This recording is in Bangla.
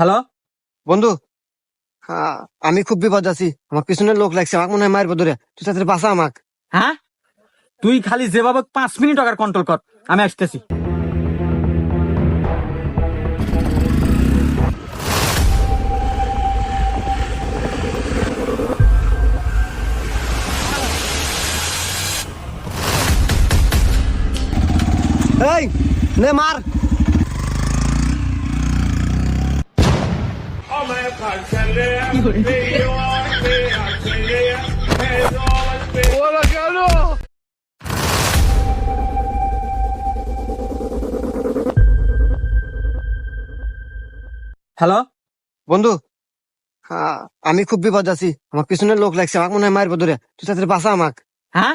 হ্যালো বন্ধু, আমি খুব বিপদ আছি। আমার পিছনে লোক লাগছে, আমাকে মনে হয় মারবো ধরে। তুই তাড়াতাড়ি বাঁচা আমাকে। হ্যাঁ, তুই খালি যেভাবে 5 মিনিট আগে কন্ট্রোল কর, আমি আসতেছি। এই নে মার। হ্যালো বন্ধু, আমি খুব বিপদ আছি। আমার পিছনে লোক লাগছে, আমাকে মনে হয় মারবো ধরে। তুই তাড়াতাড়ি বাঁচা আমাকে। হ্যাঁ,